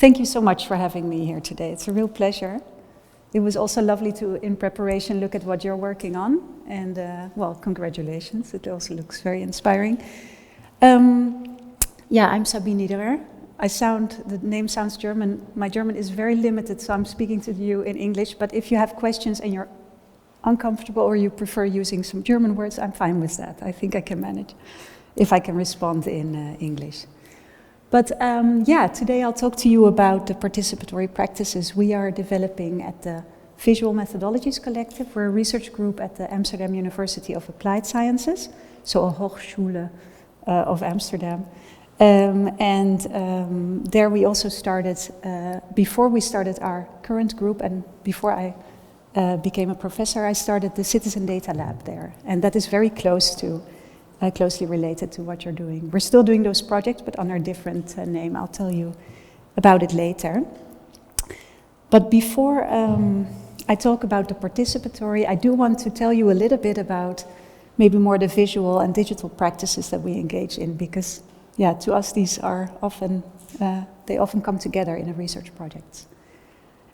Thank you so much for having me here today. It's a real pleasure. It was also lovely to, in preparation, look at what you're working on. And, well, congratulations. It also looks very inspiring. Yeah, I'm Sabine Niederer. The name sounds German. My German is very limited, so I'm speaking to you in English. But if you have questions and you're uncomfortable or you prefer using some German words, I'm fine with that. I think I can manage if I can respond in English. But yeah, today I'll talk to you about the participatory practices we are developing at the Visual Methodologies Collective. We're a research group at the Amsterdam University of Applied Sciences, so a Hochschule of Amsterdam. There we also started, before we started our current group and before I became a professor, I started the Citizen Data Lab there. And that is very closely related to what you're doing. We're still doing those projects, but under a different name. I'll tell you about it later. But before I talk about the participatory, I do want to tell you a little bit about maybe more the visual and digital practices that we engage in, because yeah, to us these are often, they often come together in a research project.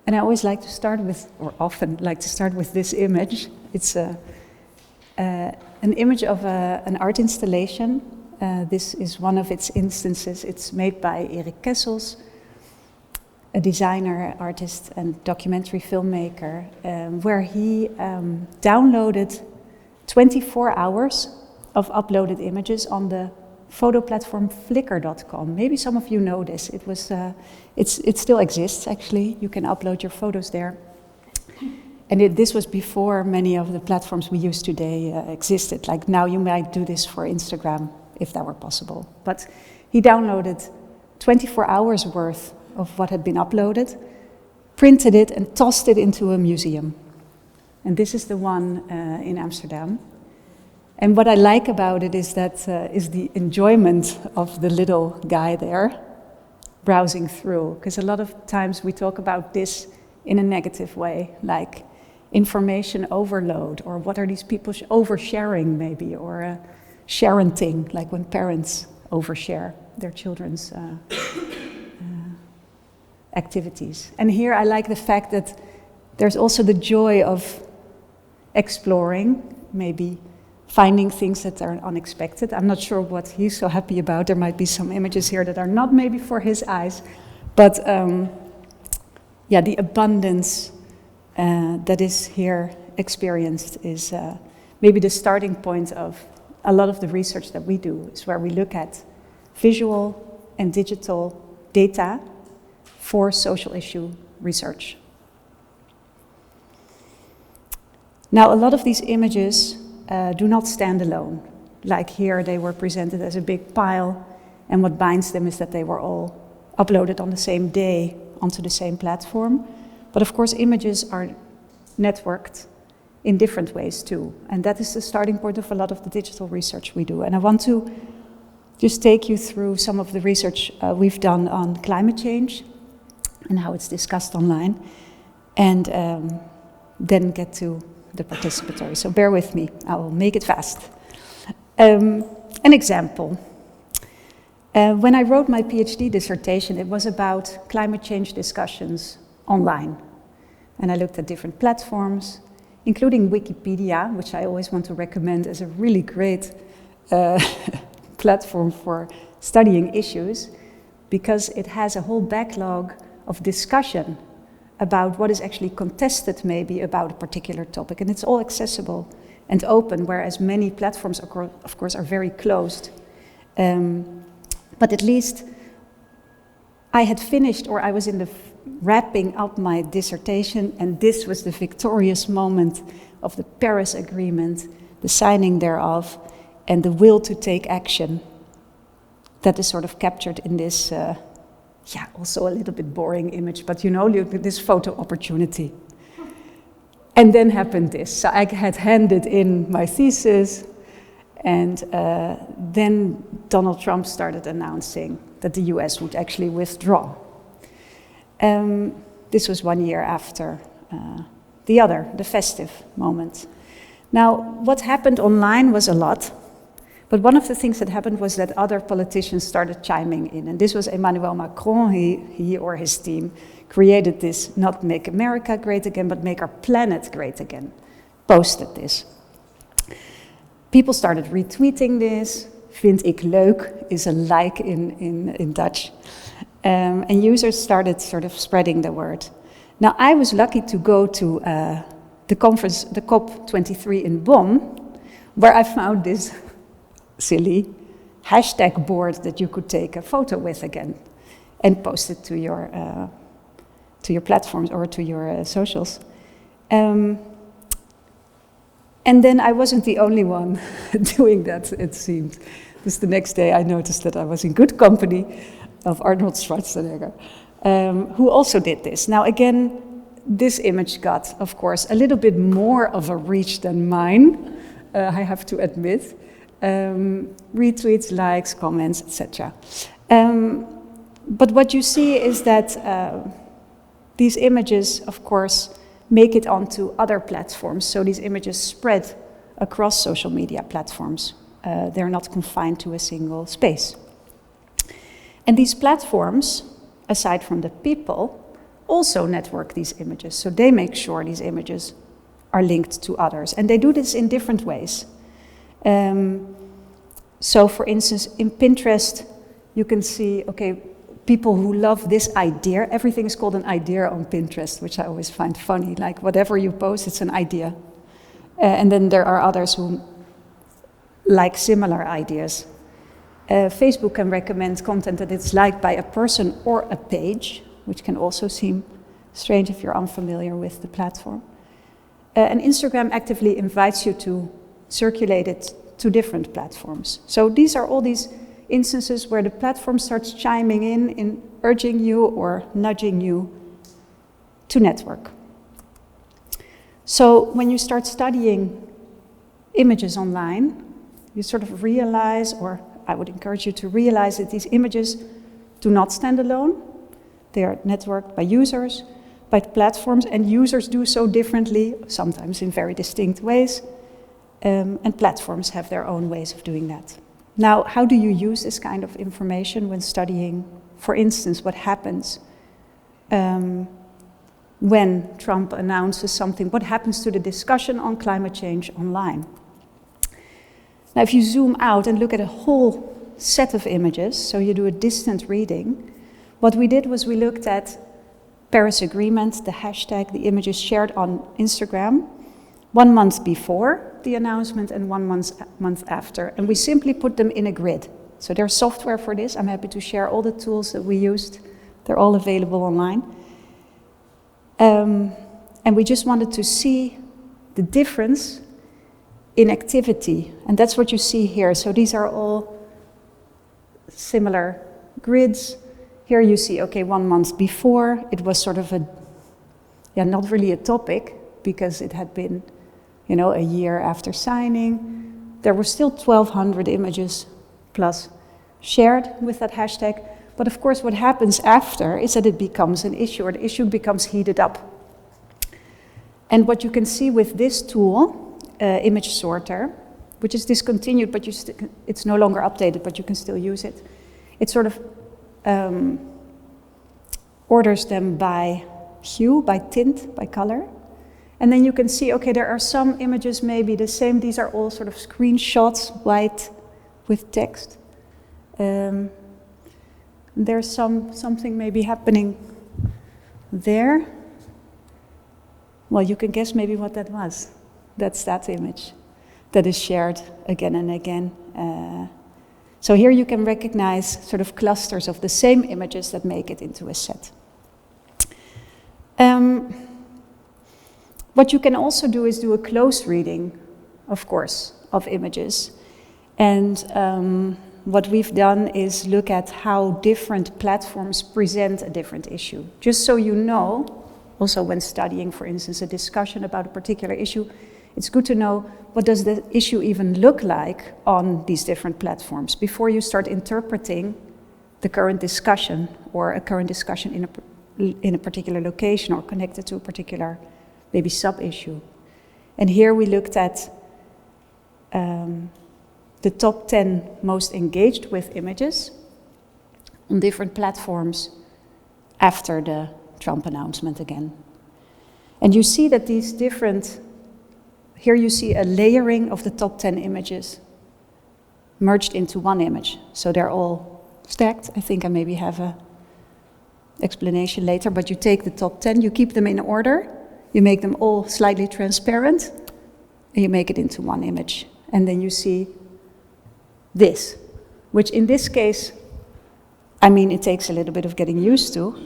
And I always like to start with, or often like to start with this image. It's an image of an art installation. This is one of its instances. It's made by Erik Kessels, a designer, artist, and documentary filmmaker, where he downloaded 24 hours of uploaded images on the photo platform Flickr.com. Maybe some of you know this. It was, it still exists actually. You can upload your photos there. And this was before many of the platforms we use today existed. Like now you might do this for Instagram, if that were possible. But he downloaded 24 hours worth of what had been uploaded, printed it and tossed it into a museum. And this is the one in Amsterdam. And what I like about it is that is the enjoyment of the little guy there browsing through. Because a lot of times we talk about this in a negative way, like information overload, or what are these people oversharing maybe, or sharenting, like when parents overshare their children's activities. And here I like the fact that there's also the joy of exploring, maybe finding things that are unexpected. I'm not sure what he's so happy about. There might be some images here that are not maybe for his eyes, but yeah, the abundance that is here experienced is maybe the starting point of a lot of the research that we do, is where we look at visual and digital data for social issue research. Now, a lot of these images do not stand alone. Like here, they were presented as a big pile, and what binds them is that they were all uploaded on the same day onto the same platform. But of course, images are networked in different ways too. And that is the starting point of a lot of the digital research we do. And I want to just take you through some of the research we've done on climate change and how it's discussed online, and then get to the participatory. So bear with me, I will make it fast. An example. When I wrote my PhD dissertation, it was about climate change discussions online. And I looked at different platforms, including Wikipedia, which I always want to recommend as a really great platform for studying issues, because it has a whole backlog of discussion about what is actually contested maybe about a particular topic. And it's all accessible and open, whereas many platforms, of course, are very closed. But at least I had finished, or I was in the wrapping up my dissertation, and this was the victorious moment of the Paris Agreement, the signing thereof, and the will to take action that is sort of captured in this, yeah, also a little bit boring image, but you know, this photo opportunity. And then happened this. So I had handed in my thesis, and then Donald Trump started announcing that the US would actually withdraw. This was 1 year after the festive moment. Now, what happened online was a lot, But one of the things that happened was that other politicians started chiming in. And this was Emmanuel Macron. He or his team created this, not make America great again, but make our planet great again. Posted this. People started retweeting this. Vind ik leuk is a like in Dutch. And users started sort of spreading the word. Now, I was lucky to go to the conference, the COP23 in Bonn, where I found this silly hashtag board that you could take a photo with again and post it to your platforms or to your socials. And then I wasn't the only one doing that, it seemed. Just the next day I noticed that I was in good company of Arnold Schwarzenegger, who also did this. Now again, this image got, of course, a little bit more of a reach than mine, I have to admit. Retweets, likes, comments, etc. But what you see is that these images, of course, make it onto other platforms. So these images spread across social media platforms. They're not confined to a single space. And these platforms, aside from the people, also network these images. So they make sure these images are linked to others. And they do this in different ways. So for instance, in Pinterest, you can see, okay, people who love this idea, everything is called an idea on Pinterest, which I always find funny, like whatever you post, it's an idea. And then there are others who like similar ideas. Facebook can recommend content that it's liked by a person or a page, which can also seem strange if you're unfamiliar with the platform. And Instagram actively invites you to circulate it to different platforms. So these are all these instances where the platform starts chiming in urging you or nudging you to network. So when you start studying images online, you sort of realize, or I would encourage you to realize, that these images do not stand alone. They are networked by users, by platforms, and users do so differently, sometimes in very distinct ways. And platforms have their own ways of doing that. Now, how do you use this kind of information when studying, for instance, what happens when Trump announces something? What happens to the discussion on climate change online? Now, if you zoom out and look at a whole set of images, so you do a distant reading, what we did was we looked at Paris Agreement, the hashtag, the images shared on Instagram, 1 month before the announcement and 1 month after. And we simply put them in a grid. So there's software for this. I'm happy to share all the tools that we used. They're all available online. And we just wanted to see the difference in activity. And that's what you see here. So these are all similar grids. Here you see, okay, 1 month before, it was sort of not really a topic, because it had been, a year after signing. There were still 1,200 images plus shared with that hashtag. But of course, what happens after is that it becomes an issue, or the issue becomes heated up. And what you can see with this tool, Image Sorter, which is discontinued, but it's no longer updated, but you can still use it. It sort of orders them by hue, by tint, by color. And then you can see, okay, there are some images maybe the same. These are all sort of screenshots, white with text. There's something maybe happening there. Well, you can guess maybe what that was. That's that image that is shared again and again. So here you can recognize sort of clusters of the same images that make it into a set. What you can also do is do a close reading, of course, of images. And what we've done is look at how different platforms present a different issue. Just so you know, also when studying, for instance, a discussion about a particular issue, it's good to know what does the issue even look like on these different platforms before you start interpreting the current discussion, or a current discussion in a particular location or connected to a particular maybe sub-issue. And here we looked at the top 10 most engaged with images on different platforms after the Trump announcement again. And you see that these different, here you see a layering of the top 10 images merged into one image. So they're all stacked. I think I maybe have a explanation later, but you take the top 10, you keep them in order, you make them all slightly transparent, and you make it into one image. And then you see this, which in this case, I mean, it takes a little bit of getting used to,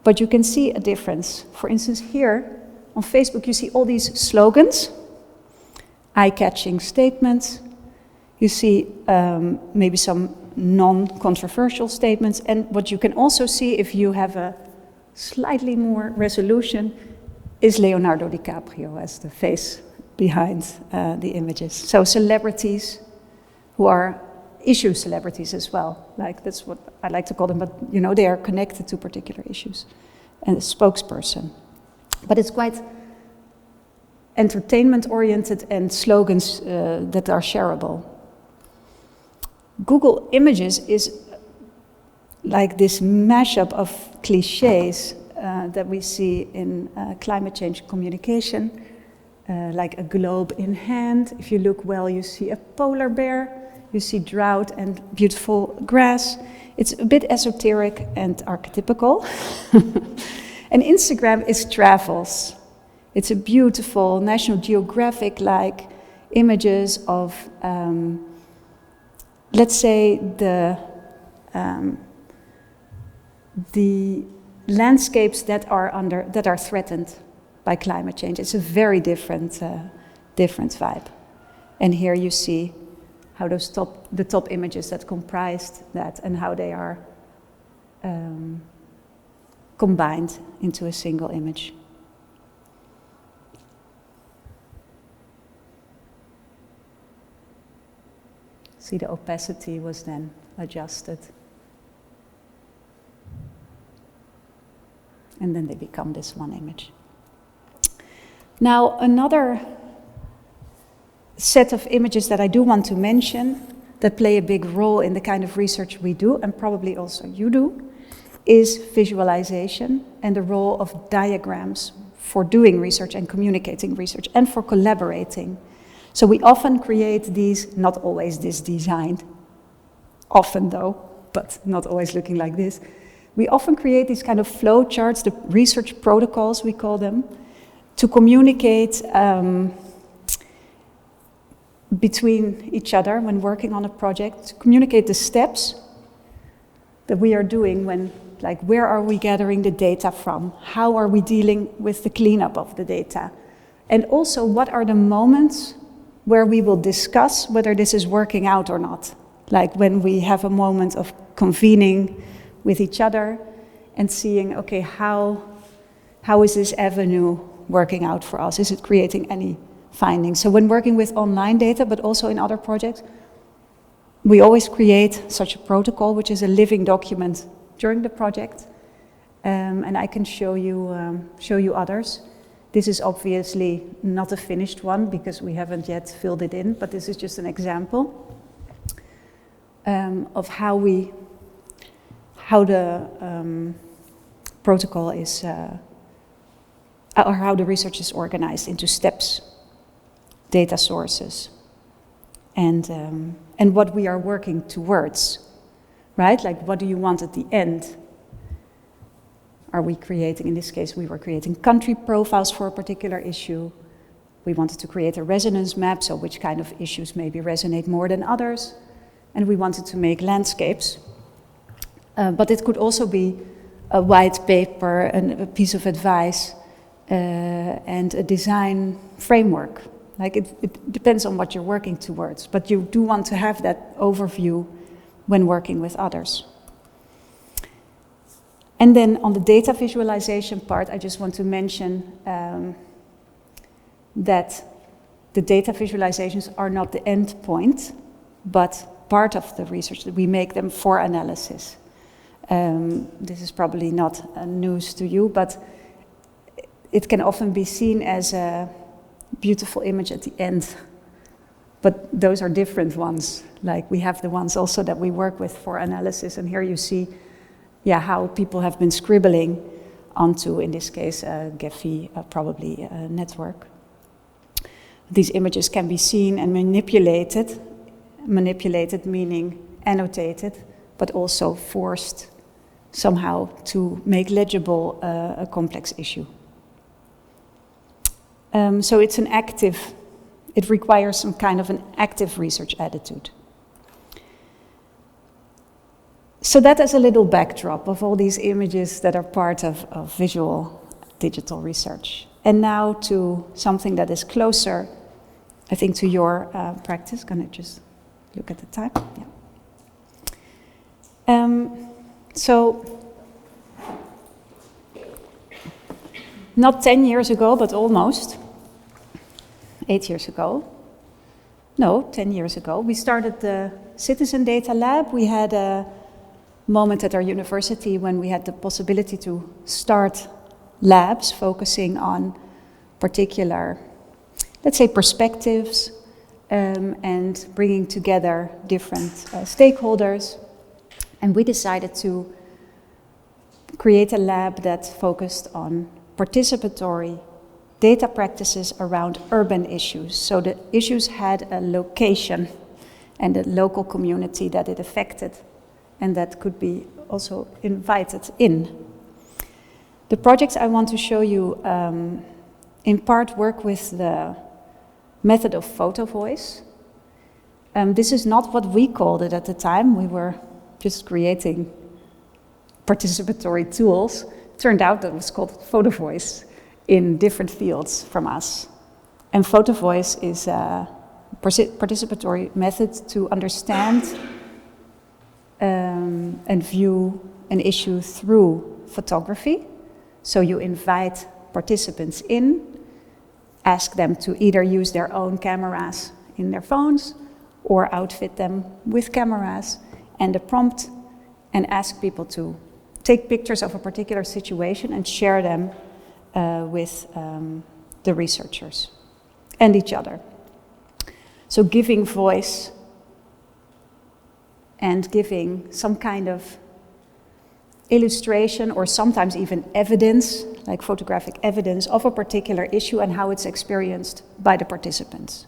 but you can see a difference. For instance, here on Facebook, you see all these slogans, eye-catching statements. You see maybe some non-controversial statements. And what you can also see, if you have a slightly more resolution, is Leonardo DiCaprio as the face behind the images. So celebrities who are issue celebrities as well. Like, that's what I like to call them, but you know, they are connected to particular issues. And a spokesperson. But it's quite entertainment-oriented and slogans that are shareable. Google Images is like this mashup of cliches that we see in climate change communication, like a globe in hand. If you look well, you see a polar bear, you see drought and beautiful grass. It's a bit esoteric and archetypical. And Instagram is travels. It's a beautiful National Geographic-like images of let's say the landscapes that are threatened by climate change. It's a very different vibe. And here you see how the top images that comprised that and how they are combined into a single image. See, the opacity was then adjusted. And then they become this one image. Now, another set of images that I do want to mention that play a big role in the kind of research we do, and probably also you do, is visualization and the role of diagrams for doing research and communicating research and for collaborating. So we often create these, not always this designed, often though, but not always looking like this. We often create these kind of flow charts, the research protocols we call them, to communicate between each other when working on a project, to communicate the steps that we are doing when, like, where are we gathering the data from? How are we dealing with the cleanup of the data? And also, what are the moments where we will discuss whether this is working out or not? Like when we have a moment of convening with each other and seeing, okay, how is this avenue working out for us? Is it creating any findings? So when working with online data, but also in other projects, we always create such a protocol, which is a living document during the project. And I can show you others. This is obviously not a finished one because we haven't yet filled it in, but this is just an example of how the protocol is, or how the research is organized into steps, data sources, and what we are working towards, right? Like, what do you want at the end? Are we creating, in this case, we were creating country profiles for a particular issue. We wanted to create a resonance map, so which kind of issues maybe resonate more than others. And we wanted to make landscapes. But it could also be a white paper, and a piece of advice, and a design framework. Like, it depends on what you're working towards, but you do want to have that overview when working with others. And then on the data visualization part, I just want to mention that the data visualizations are not the end point, but part of the research, that we make them for analysis. This is probably not news to you, but it can often be seen as a beautiful image at the end But those are different ones. Like we have the ones also that we work with for analysis, and here you see how people have been scribbling onto, in this case, a Gephi, probably a network. These images can be seen and manipulated meaning annotated, but also forced somehow to make legible a complex issue. So it's an active, it requires some kind of an active research attitude. So that is a little backdrop of all these images that are part of visual digital research. And now to something that is closer, I think, to your practice. Can I just look at the time? Yeah. So, not 10 years ago, but almost 8 years ago. No, 10 years ago, we started the Citizen Data Lab. We had a moment at our university when we had the possibility to start labs focusing on particular, let's say, perspectives and bringing together different stakeholders. And we decided to create a lab that focused on participatory data practices around urban issues. So the issues had a location and a local community that it affected, and that could be also invited in. The projects I want to show you in part work with the method of photo voice. This is not what we called it at the time. We were just creating participatory tools. Turned out that it was called photo voice in different fields from us. And photo voice is a participatory method to understand and view an issue through photography. So you invite participants in, ask them to either use their own cameras in their phones or outfit them with cameras and a prompt, and ask people to take pictures of a particular situation and share them with the researchers and each other. So giving voice and giving some kind of illustration or sometimes even evidence, like photographic evidence of a particular issue and how it's experienced by the participants.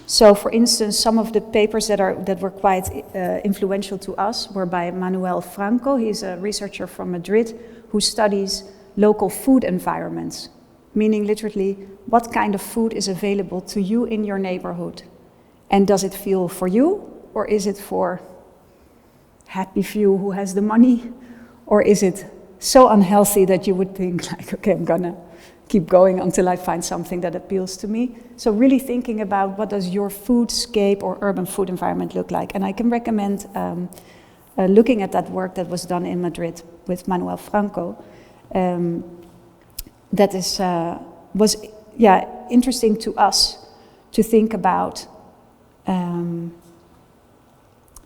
So for instance, some of the papers that were quite influential to us were by Manuel Franco. He's a researcher from Madrid who studies local food environments, meaning literally what kind of food is available to you in your neighborhood. And does it feel for you, or is it for happy few who has the money? Or is it so unhealthy that you would think like, okay, I'm gonna keep going until I find something that appeals to me? So really thinking about what does your foodscape or urban food environment look like? And I can recommend looking at that work that was done in Madrid with Manuel Franco. That was interesting to us to think about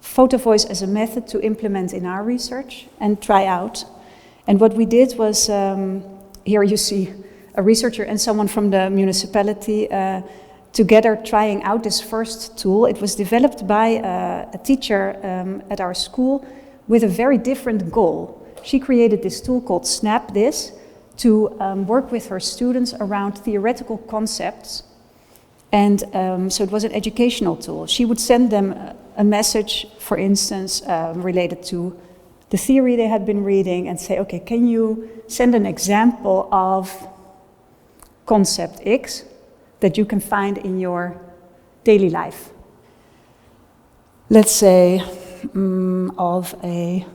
photo voice as a method to implement in our research and try out. And what we did was, here you see a researcher and someone from the municipality together trying out this first tool. It was developed by a teacher at our school with a very different goal. She created this tool called Snap This to work with her students around theoretical concepts. And so it was an educational tool. She would send them a message, for instance, related to the theory they had been reading and say, okay, can you send an example of concept X that you can find in your daily life? Let's say of a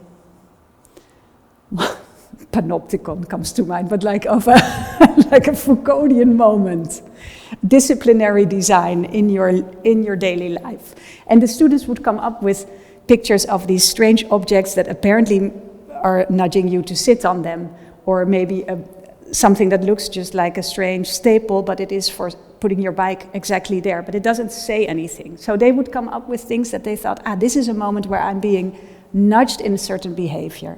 panopticon comes to mind, but like of a like a Foucauldian moment, disciplinary design in your daily life. And the students would come up with pictures of these strange objects that apparently are nudging you to sit on them, or maybe something that looks just like a strange staple, but it is for putting your bike exactly there, but it doesn't say anything. So they would come up with things that they thought, this is a moment where I'm being nudged in a certain behavior.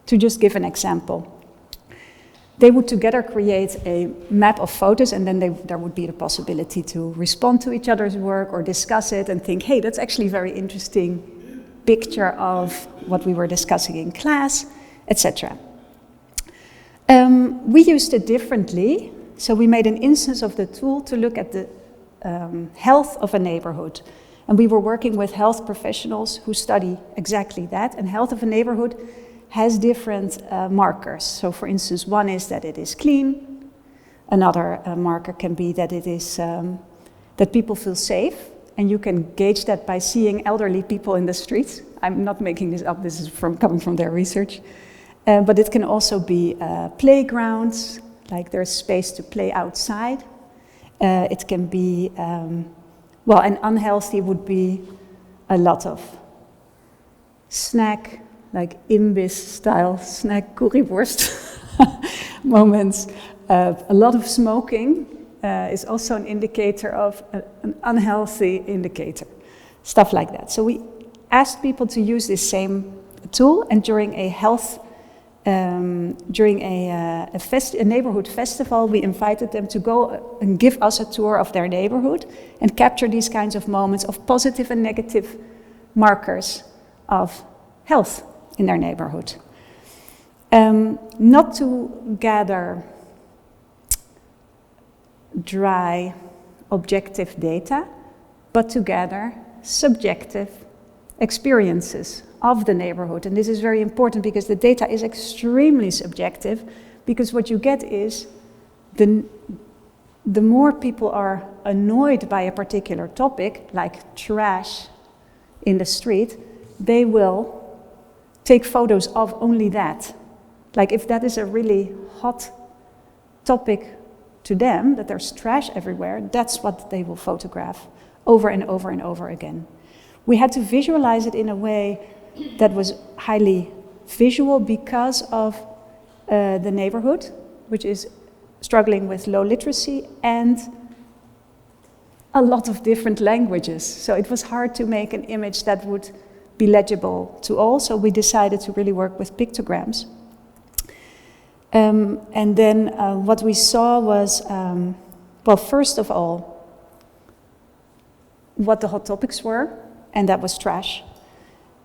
To just give an example. They would together create a map of photos, and then there would be the possibility to respond to each other's work or discuss it and think, hey, that's actually a very interesting picture of what we were discussing in class, etc. We used it differently, so we made an instance of the tool to look at the health of a neighborhood. And we were working with health professionals who study exactly that, and health of a neighborhood has different markers. So for instance, one is that it is clean. Another marker can be that it is that people feel safe, and you can gauge that by seeing elderly people in the streets. I'm not making this up, this is coming from their research. But it can also be playgrounds, like there's space to play outside. It can be, well, and unhealthy would be a lot of snack, like imbiss-style snack currywurst moments. A lot of smoking is also an indicator of an unhealthy indicator, stuff like that. So we asked people to use this same tool, and during a health, during a neighborhood festival, we invited them to go and give us a tour of their neighborhood and capture these kinds of moments of positive and negative markers of health in their neighborhood. Not to gather dry, objective data, but to gather subjective experiences of the neighborhood. And this is very important because the data is extremely subjective, because what you get is the more people are annoyed by a particular topic, like trash in the street, they will take photos of only that. Like if that is a really hot topic to them, that there's trash everywhere, that's what they will photograph over and over and over again. We had to visualize it in a way that was highly visual because of the neighborhood, which is struggling with low literacy and a lot of different languages. So it was hard to make an image that would be legible to all, so we decided to really work with pictograms. And then what we saw was, well, first of all, what the hot topics were, and that was trash.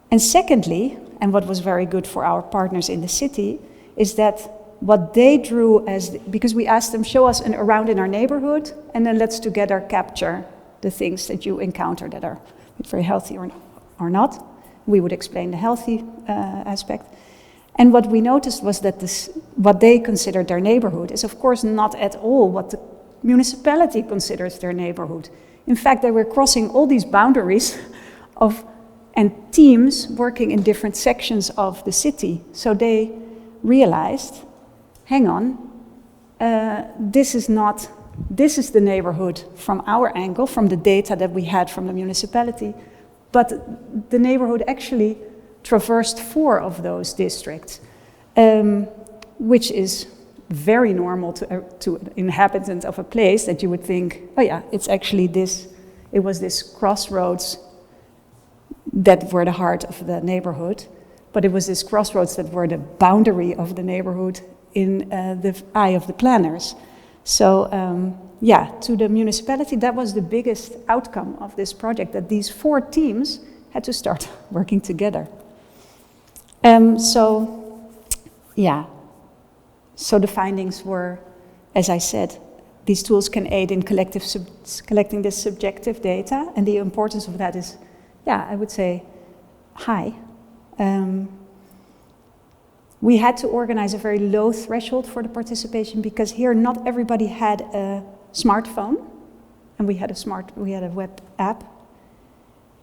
And secondly, and what was very good for our partners in the city, is that what they drew as, because we asked them, show us an around in our neighborhood, and then let's together capture the things that you encounter that are very healthy or not. We would explain the healthy aspect. And what we noticed was that what they considered their neighborhood is of course not at all what the municipality considers their neighborhood. In fact, they were crossing all these boundaries and teams working in different sections of the city. So they realized, hang on, this is the neighborhood from our angle, from the data that we had from the municipality, but the neighborhood actually traversed 4 of those districts, which is very normal to an inhabitant of a place, that you would think, oh yeah, it's actually this, it was this crossroads that were the heart of the neighborhood, but it was this crossroads that were the boundary of the neighborhood in the eye of the planners. So yeah, to the municipality, that was the biggest outcome of this project, that these 4 teams had to start working together. So yeah, so the findings were, as I said, these tools can aid in collecting this subjective data, and the importance of that is, yeah, I would say high. We had to organize a very low threshold for the participation because here not everybody had a smartphone, and we had a web app,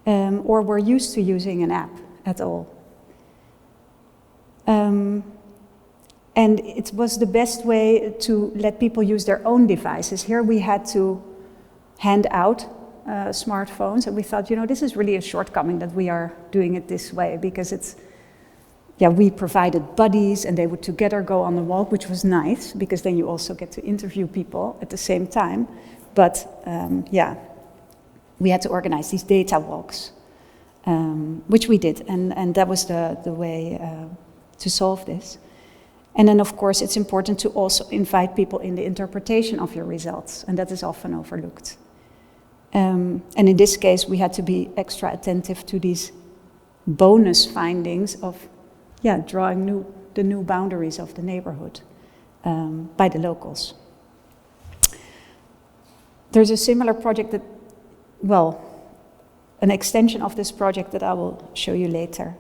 or were used to using an app at all. And it was the best way to let people use their own devices. Here we had to hand out smartphones, and we thought, you know, this is really a shortcoming that we are doing it this way, because it's, yeah, we provided buddies and they would together go on the walk, which was nice, because then you also get to interview people at the same time. But yeah, we had to organize these data walks, which we did, and that was the way to solve this. And then, of course, it's important to also invite people in the interpretation of your results, and that is often overlooked. And in this case, we had to be extra attentive to these bonus findings of, drawing the new boundaries of the neighborhood by the locals. There's a similar project that, an extension of this project that I will show you later,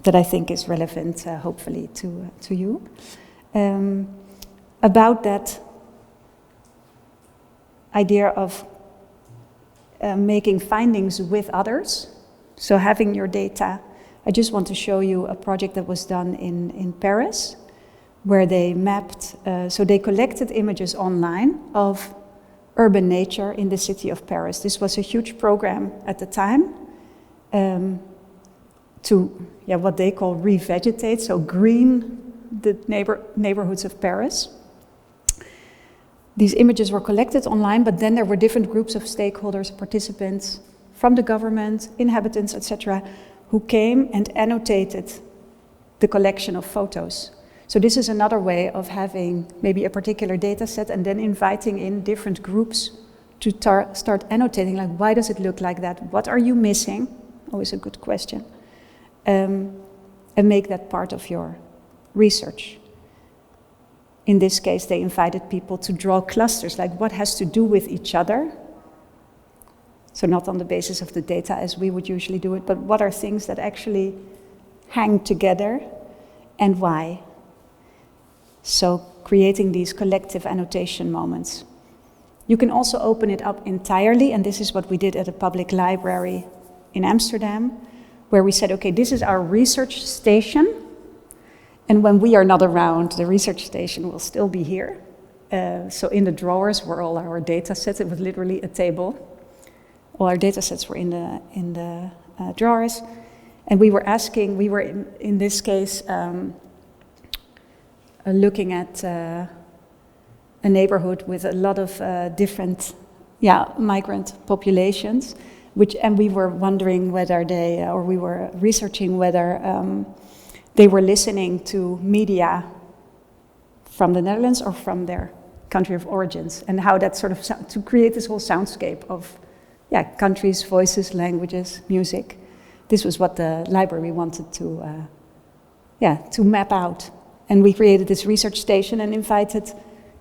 that I think is relevant, hopefully, to you. About that idea of making findings with others, so having your data. I just want to show you a project that was done in Paris, where they mapped, so they collected images online of urban nature in the city of Paris. This was a huge program at the time to what they call revegetate, so green the neighborhoods of Paris. These images were collected online, but then there were different groups of stakeholders, participants from the government, inhabitants, etc., who came and annotated the collection of photos. So this is another way of having maybe a particular data set and then inviting in different groups to start annotating, like, why does it look like that? What are you missing? Always a good question. And make that part of your research. In this case, they invited people to draw clusters, like what has to do with each other. So not on the basis of the data as we would usually do it, but what are things that actually hang together and why? So creating these collective annotation moments. You can also open it up entirely, and this is what we did at a public library in Amsterdam, where we said, okay, this is our research station, and when we are not around, the research station will still be here. So in the drawers were all our data sets. It was literally a table. All our data sets were in the drawers, and we were in this case looking at a neighborhood with a lot of different migrant populations, and we were wondering whether we were researching whether they were listening to media from the Netherlands or from their country of origins, and how that sort of, to create this whole soundscape of countries, voices, languages, music. This was what the library wanted to map out. And we created this research station and invited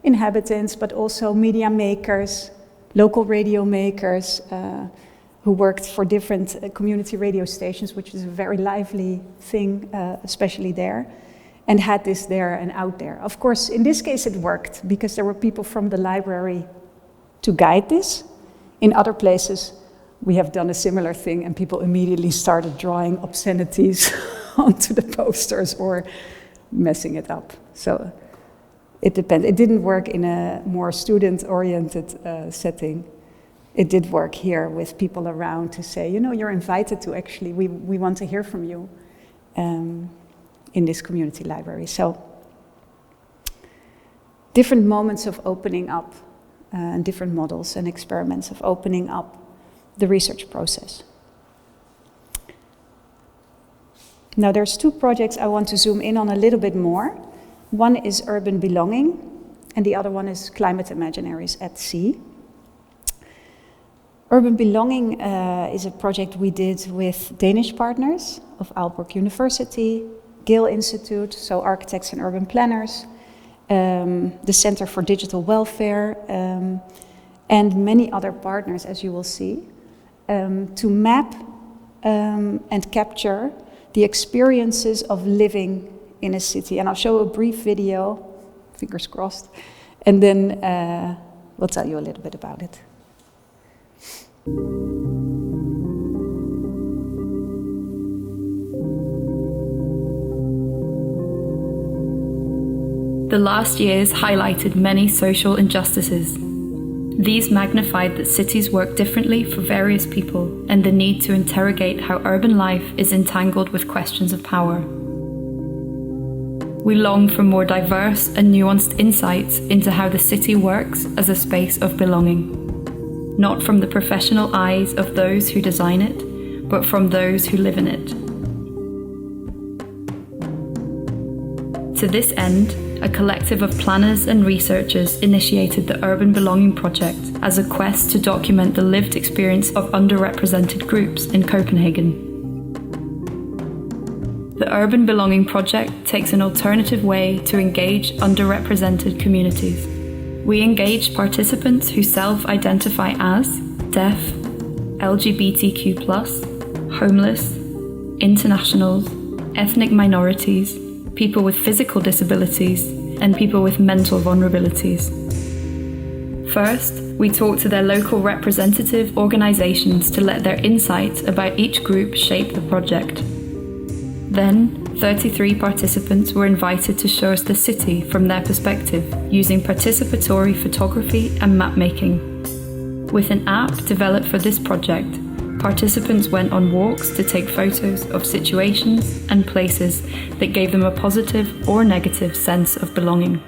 inhabitants, but also media makers, local radio makers, who worked for different community radio stations, which is a very lively thing, especially there, and had this there and out there. Of course, in this case it worked, because there were people from the library to guide this. In other places, we have done a similar thing, and people immediately started drawing obscenities onto the posters or messing it up. So it depends. It didn't work in a more student-oriented setting. It did work here with people around to say, you're invited to actually, we want to hear from you in this community library. So different moments of opening up and different models and experiments of opening up the research process. Now there's two projects I want to zoom in on a little bit more. One is urban belonging, and the other one is climate imaginaries at sea. Urban belonging is a project we did with Danish partners of Aalborg University, Gale Institute, so architects and urban planners, the Center for Digital Welfare, and many other partners, as you will see, to map and capture the experiences of living in a city. And I'll show a brief video, fingers crossed, and then we'll tell you a little bit about it. The last years highlighted many social injustices. These magnified that cities work differently for various people and the need to interrogate how urban life is entangled with questions of power. We long for more diverse and nuanced insights into how the city works as a space of belonging, not from the professional eyes of those who design it, but from those who live in it. To this end, a collective of planners and researchers initiated the Urban Belonging Project as a quest to document the lived experience of underrepresented groups in Copenhagen. The Urban Belonging Project takes an alternative way to engage underrepresented communities. We engage participants who self-identify as deaf, LGBTQ+, homeless, internationals, ethnic minorities, people with physical disabilities, and people with mental vulnerabilities. First, we talk to their local representative organizations to let their insights about each group shape the project. Then, 33 participants were invited to show us the city from their perspective, using participatory photography and map making. With an app developed for this project, participants went on walks to take photos of situations and places that gave them a positive or negative sense of belonging.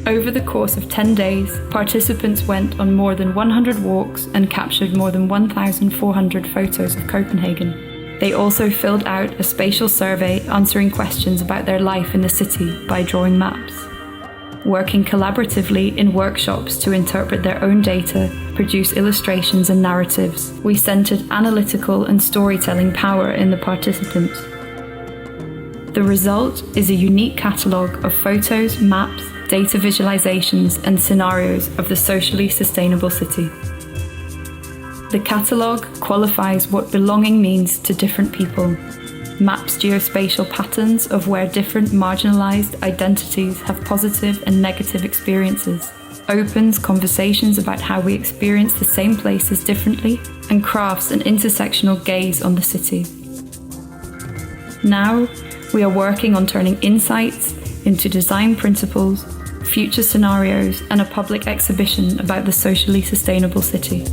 Over the course of 10 days, participants went on more than 100 walks and captured more than 1,400 photos of Copenhagen. They also filled out a spatial survey answering questions about their life in the city by drawing maps. Working collaboratively in workshops to interpret their own data, produce illustrations and narratives, we centered analytical and storytelling power in the participants. The result is a unique catalogue of photos, maps, data visualizations, and scenarios of the socially sustainable city. The catalogue qualifies what belonging means to different people, maps geospatial patterns of where different marginalized identities have positive and negative experiences, opens conversations about how we experience the same places differently, and crafts an intersectional gaze on the city. Now, we are working on turning insights into design principles, future scenarios, and a public exhibition about the socially sustainable city.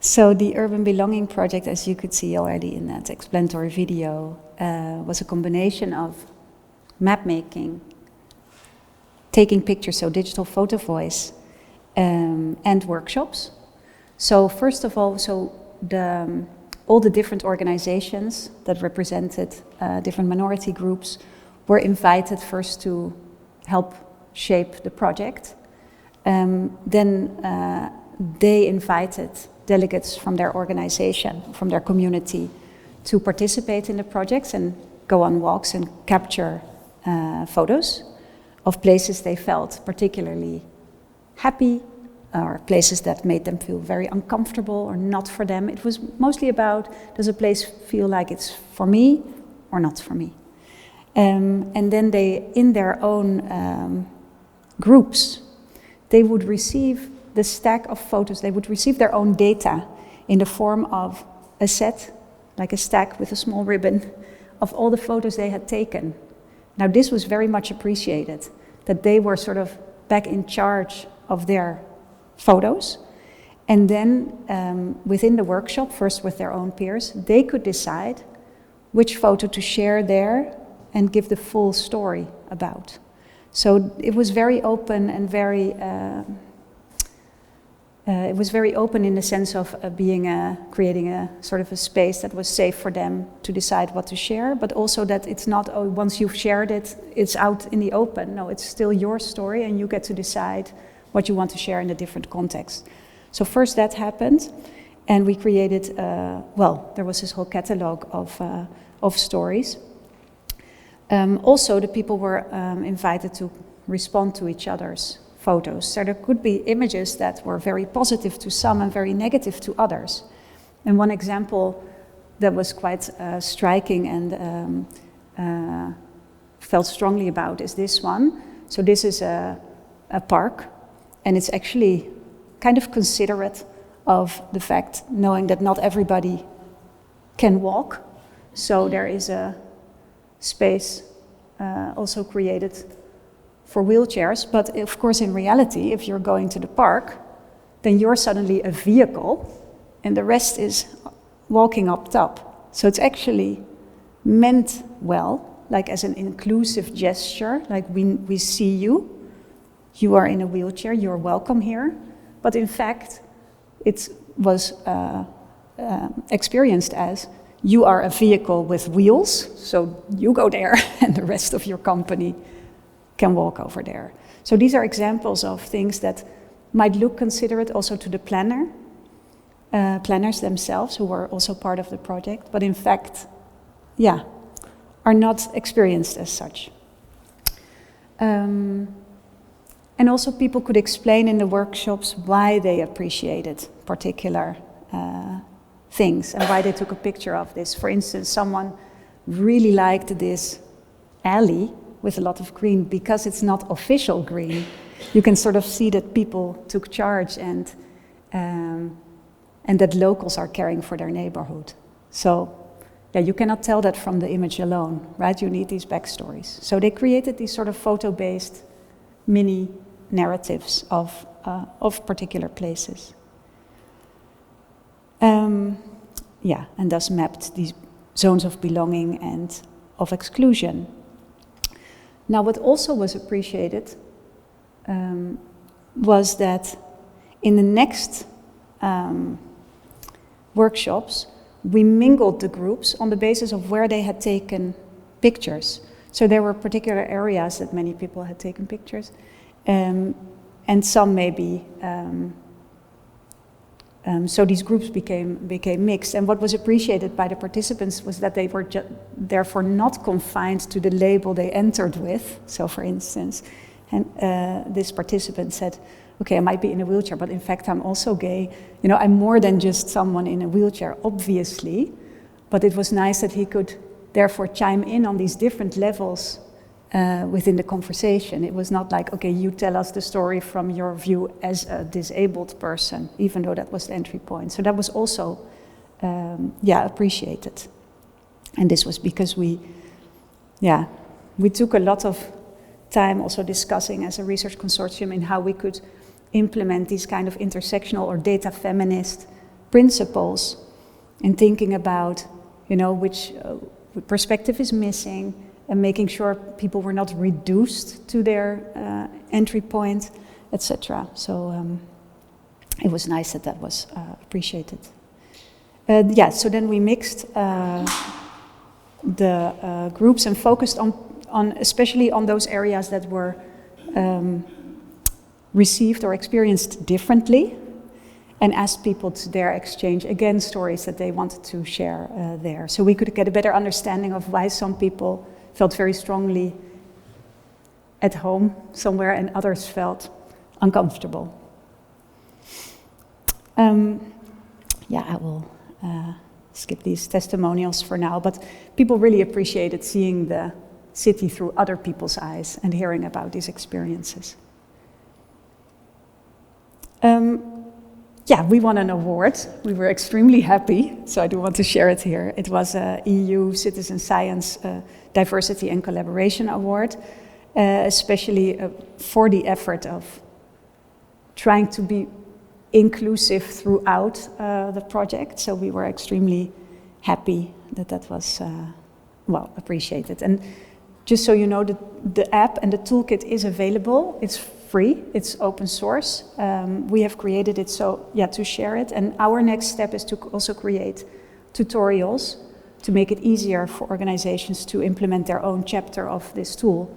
So the Urban Belonging Project, as you could see already in that explanatory video, was a combination of map making, taking pictures, so digital photo voice, and workshops. So first of all, all the different organizations that represented different minority groups were invited first to help shape the project. Then they invited delegates from their organization, from their community, to participate in the projects and go on walks and capture photos of places they felt particularly happy, or places that made them feel very uncomfortable or not for them. It was mostly about, does a place feel like it's for me or not for me? And then they, in their own groups, they would receive the stack of photos, they would receive their own data in the form of a set, like a stack with a small ribbon, of all the photos they had taken. Now this was very much appreciated, that they were sort of back in charge of their photos. And then within the workshop, first with their own peers, they could decide which photo to share there and give the full story about. So it was very open and very, it was very open in the sense of creating a sort of a space that was safe for them to decide what to share, but also that it's not, oh, once you've shared it, it's out in the open. No, it's still your story and you get to decide what you want to share in a different context. So first that happened, and we created, there was this whole catalog of stories. Also, the people were invited to respond to each other's photos. So there could be images that were very positive to some and very negative to others. And one example that was quite striking and felt strongly about is this one. So this is a park, and it's actually kind of considerate of the fact, knowing that not everybody can walk. So there is a space also created for wheelchairs. But of course, in reality, if you're going to the park, then you're suddenly a vehicle and the rest is walking up top. So it's actually meant well, like as an inclusive gesture, like we see you, you are in a wheelchair, you're welcome here. But in fact, it was experienced as you are a vehicle with wheels, so you go there and the rest of your company can walk over there. So these are examples of things that might look considerate also to the planners themselves, who were also part of the project, but in fact, yeah, are not experienced as such. And also people could explain in the workshops why they appreciated particular things and why they took a picture of this. For instance, someone really liked this alley with a lot of green because it's not official green. You can sort of see that people took charge and that locals are caring for their neighborhood. So yeah, you cannot tell that from the image alone, right? You need these backstories. So they created these sort of photo-based mini narratives of particular places. Yeah, and thus mapped these zones of belonging and of exclusion. Now, what also was appreciated was that in the next workshops, we mingled the groups on the basis of where they had taken pictures. So there were particular areas that many people had taken pictures, and some maybe. So these groups became mixed, and what was appreciated by the participants was that they were therefore not confined to the label they entered with. So for instance, this participant said, okay, I might be in a wheelchair, but in fact I'm also gay. You know, I'm more than just someone in a wheelchair, obviously, but it was nice that he could therefore chime in on these different levels within the conversation. It was not like, okay, you tell us the story from your view as a disabled person, even though that was the entry point. So that was also, appreciated. And this was because we took a lot of time also discussing as a research consortium in how we could implement these kind of intersectional or data feminist principles in thinking about, you know, which perspective is missing, and making sure people were not reduced to their entry point, etc. So it was nice that that was appreciated. So then we mixed the groups and focused on especially on those areas that were received or experienced differently, and asked people to there exchange again stories that they wanted to share there. So we could get a better understanding of why some people felt very strongly at home somewhere and others felt uncomfortable. I will skip these testimonials for now, but people really appreciated seeing the city through other people's eyes and hearing about these experiences. We won an award. We were extremely happy, so I do want to share it here. It was a EU Citizen Science Diversity and Collaboration Award, especially for the effort of trying to be inclusive throughout the project. So we were extremely happy that that was, appreciated. And just so you know, the app and the toolkit is available. It's free, it's open source. We have created it to share it. And our next step is to also create tutorials to make it easier for organizations to implement their own chapter of this tool.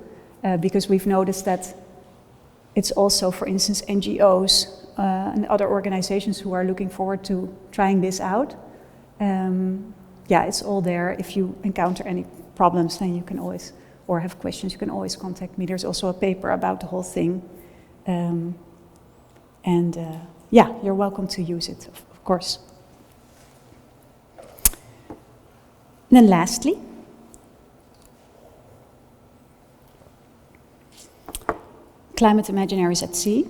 Because we've noticed that it's also, for instance, NGOs and other organizations who are looking forward to trying this out. It's all there. If you encounter any problems, then you can always or have questions, you can always contact me. There's also a paper about the whole thing. Yeah, you're welcome to use it, of course. And then lastly, climate imaginaries at sea.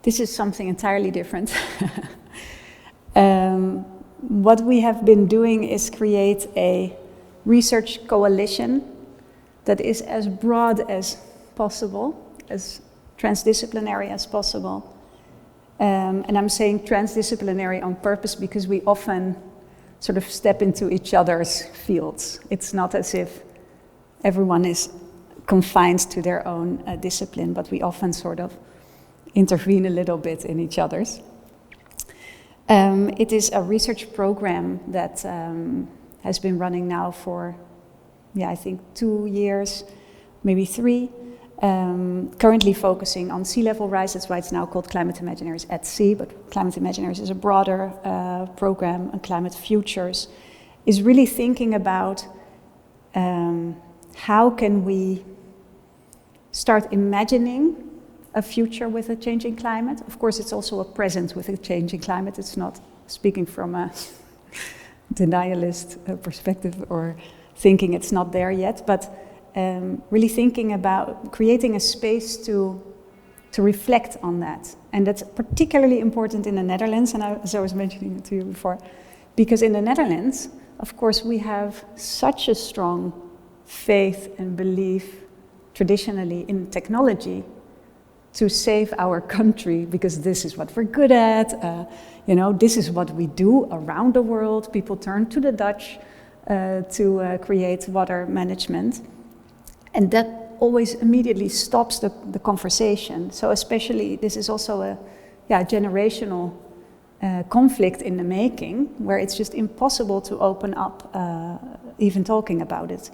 This is something entirely different. What we have been doing is create a research coalition that is as broad as possible, as transdisciplinary as possible. And I'm saying transdisciplinary on purpose because we often sort of step into each other's fields. It's not as if everyone is confined to their own discipline, but we often sort of intervene a little bit in each other's. It is a research program that has been running now for, I think 2 years, maybe 3. Currently focusing on sea level rise. That's why it's now called Climate Imaginaries at Sea, but Climate Imaginaries is a broader program, and Climate Futures is really thinking about how can we start imagining a future with a changing climate. Of course, it's also a present with a changing climate. It's not speaking from a denialist perspective or thinking it's not there yet, but really thinking about creating a space to reflect on that. And that's particularly important in the Netherlands, and as I was mentioning it to you before, because in the Netherlands, of course, we have such a strong faith and belief traditionally in technology to save our country, because this is what we're good at, this is what we do around the world. People turn to the Dutch to create water management. And that always immediately stops the conversation. So especially, this is also a generational conflict in the making, where it's just impossible to open up even talking about it.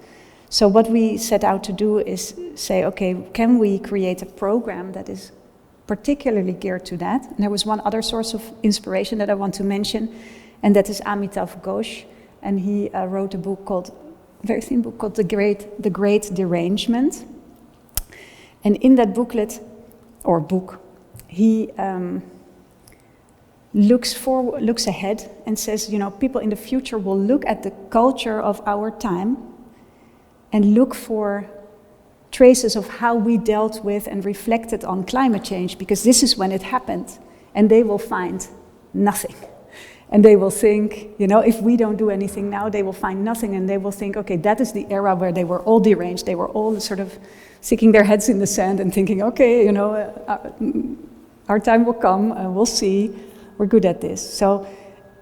So what we set out to do is say, okay, can we create a program that is particularly geared to that? And there was one other source of inspiration that I want to mention, and that is Amitav Ghosh. And he wrote a book called, very thin book called The Great Derangement. And in that booklet, or book, he looks ahead and says, people in the future will look at the culture of our time and look for traces of how we dealt with and reflected on climate change, because this is when it happened, and they will find nothing. And they will think, if we don't do anything now, they will find nothing, and they will think, okay, that is the era where they were all deranged. They were all sort of sticking their heads in the sand and thinking, okay, our time will come, we'll see, we're good at this. So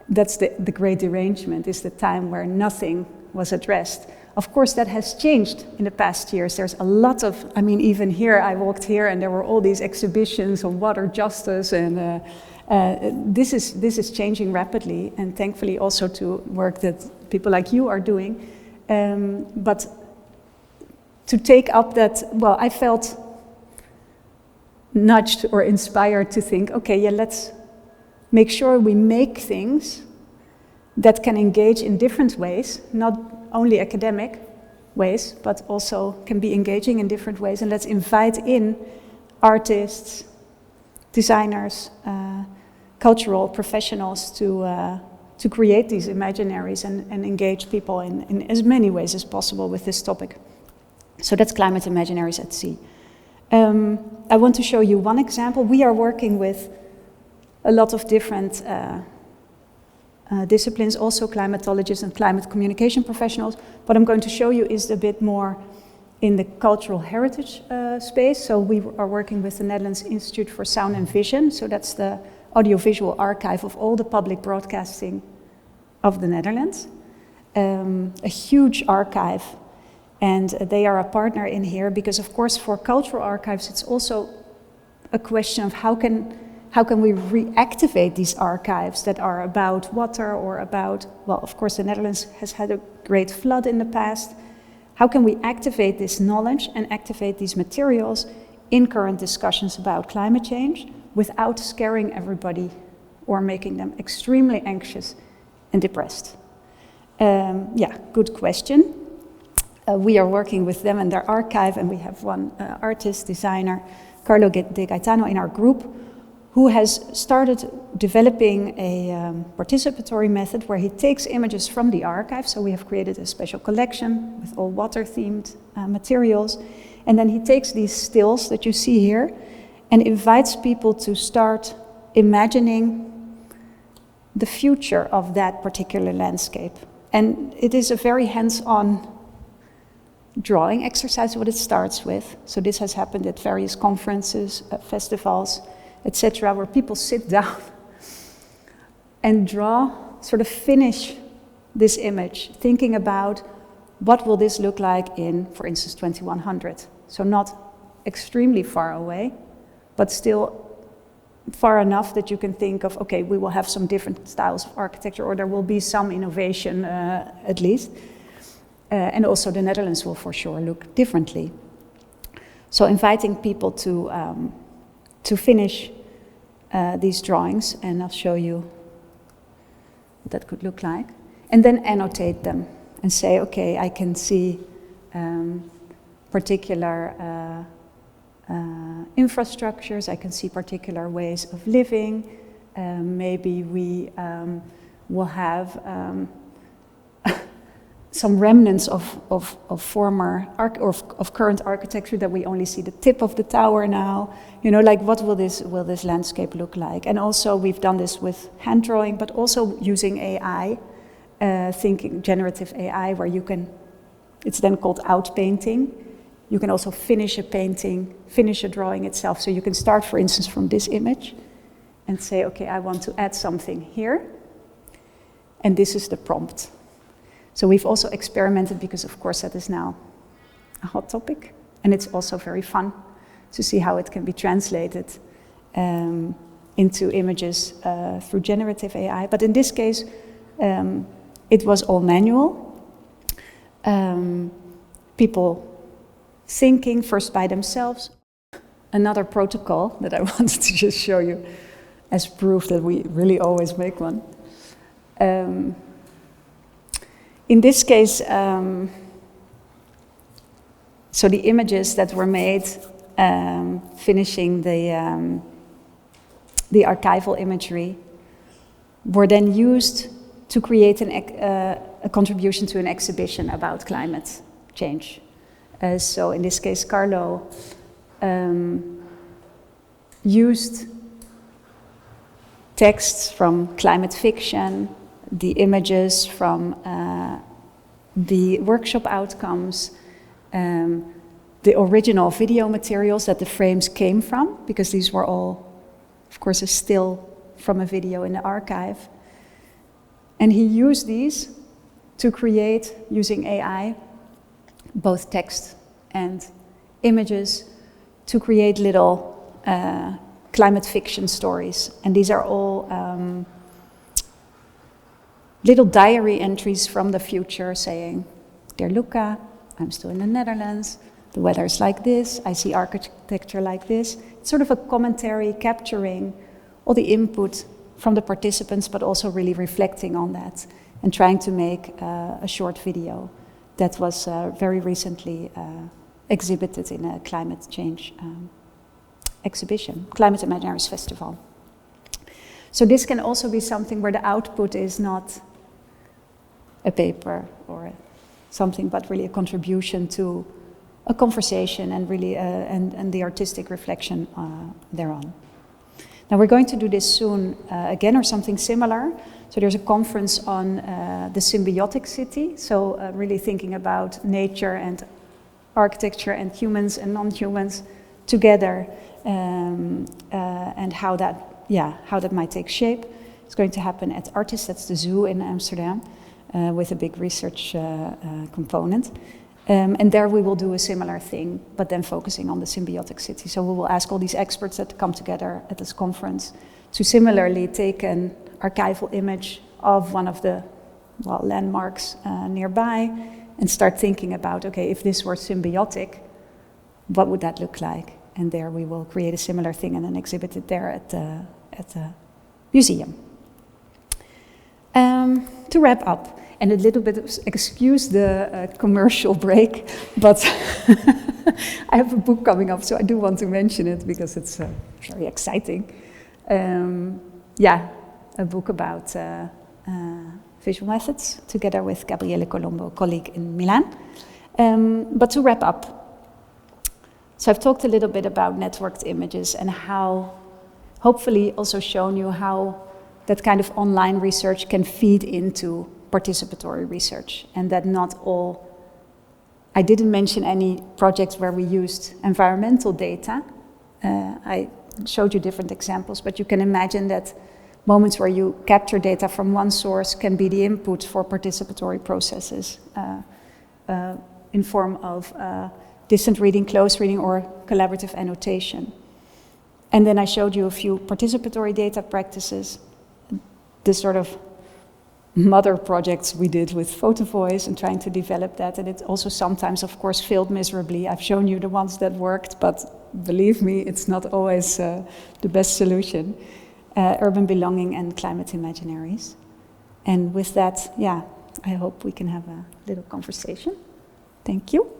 that's the great derangement, is the time where nothing was addressed. Of course, that has changed in the past years. There's a lot of, even here, I walked here and there were all these exhibitions on water justice, and this is changing rapidly, and thankfully also to work that people like you are doing. But to take up that, I felt nudged or inspired to think, okay, let's make sure we make things that can engage in different ways, not only academic ways, but also can be engaging in different ways. And let's invite in artists, designers, cultural professionals to create these imaginaries and engage people in as many ways as possible with this topic. So that's Climate Imaginaries at Sea. I want to show you one example. We are working with a lot of different disciplines, also climatologists and climate communication professionals. What I'm going to show you is a bit more in the cultural heritage space. So we are working with the Netherlands Institute for Sound and Vision. So that's the audiovisual archive of all the public broadcasting of the Netherlands. A huge archive, and they are a partner in here because, of course, for cultural archives, it's also a question of how can we reactivate these archives that are about water or about, of course, the Netherlands has had a great flood in the past. How can we activate this knowledge and activate these materials in current discussions about climate change without scaring everybody or making them extremely anxious and depressed? Yeah, good question. We are working with them in their archive, and we have one artist, designer, Carlo De Gaetano, in our group, who has started developing a participatory method where he takes images from the archive. So we have created a special collection with all water-themed materials. And then he takes these stills that you see here and invites people to start imagining the future of that particular landscape. And it is a very hands-on drawing exercise, what it starts with. So this has happened at various conferences, festivals, etc., where people sit down and draw, sort of finish this image, thinking about what will this look like in, for instance, 2100. So not extremely far away, but still far enough that you can think of, okay, we will have some different styles of architecture, or there will be some innovation at least. And also the Netherlands will for sure look differently. So inviting people to finish these drawings, and I'll show you what that could look like, and then annotate them and say, okay, I can see particular infrastructures, I can see particular ways of living, maybe we will have some remnants of former of current architecture that we only see the tip of the tower now. You know, like what will this landscape look like? And also we've done this with hand drawing, but also using AI, thinking generative AI, where you can, it's then called outpainting. You can also finish a painting, finish a drawing itself. So you can start, for instance, from this image and say, okay, I want to add something here. And this is the prompt. So we've also experimented, because of course that is now a hot topic, and it's also very fun to see how it can be translated into images through generative AI. But in this case, it was all manual. People thinking first by themselves. Another protocol that I wanted to just show you as proof that we really always make one. In this case, so the images that were made finishing the archival imagery were then used to create a contribution to an exhibition about climate change. So in this case, Carlo used texts from climate fiction, the images from the workshop outcomes, the original video materials that the frames came from, because these were all, of course, a still from a video in the archive. And he used these to create, using AI, both text and images, to create little climate fiction stories. And these are all little diary entries from the future saying, Dear Luca, I'm still in the Netherlands, the weather is like this, I see architecture like this. It's sort of a commentary capturing all the input from the participants, but also really reflecting on that and trying to make a short video that was very recently exhibited in a climate change exhibition, Climate Imaginaries Festival. So this can also be something where the output is not a paper or something, but really a contribution to a conversation and really and the artistic reflection thereon. Now we're going to do this soon again, or something similar. So there's a conference on the symbiotic city. So really thinking about nature and architecture and humans and non-humans together, and how that might take shape. It's going to happen at Artis, that's the zoo in Amsterdam, with a big research component. And there we will do a similar thing, but then focusing on the symbiotic city. So we will ask all these experts that come together at this conference to similarly take an archival image of one of the landmarks nearby and start thinking about, okay, if this were symbiotic, what would that look like? And there we will create a similar thing and then exhibit it there at the museum. To wrap up, And a little bit, excuse the commercial break, but I have a book coming up, so I do want to mention it because it's very exciting. A book about visual methods, together with Gabriele Colombo, a colleague in Milan. But to wrap up, so I've talked a little bit about networked images and how, hopefully also shown you how that kind of online research can feed into participatory research, and that not all, I didn't mention any projects where we used environmental data. I showed you different examples, but you can imagine that moments where you capture data from one source can be the input for participatory processes in form of distant reading, close reading, or collaborative annotation. And then I showed you a few participatory data practices, the sort of mother projects we did with Photo Voice and trying to develop that. And it also sometimes, of course, failed miserably. I've shown you the ones that worked, but believe me, it's not always the best solution. Urban belonging and climate imaginaries. And with that, I hope we can have a little conversation. Thank you.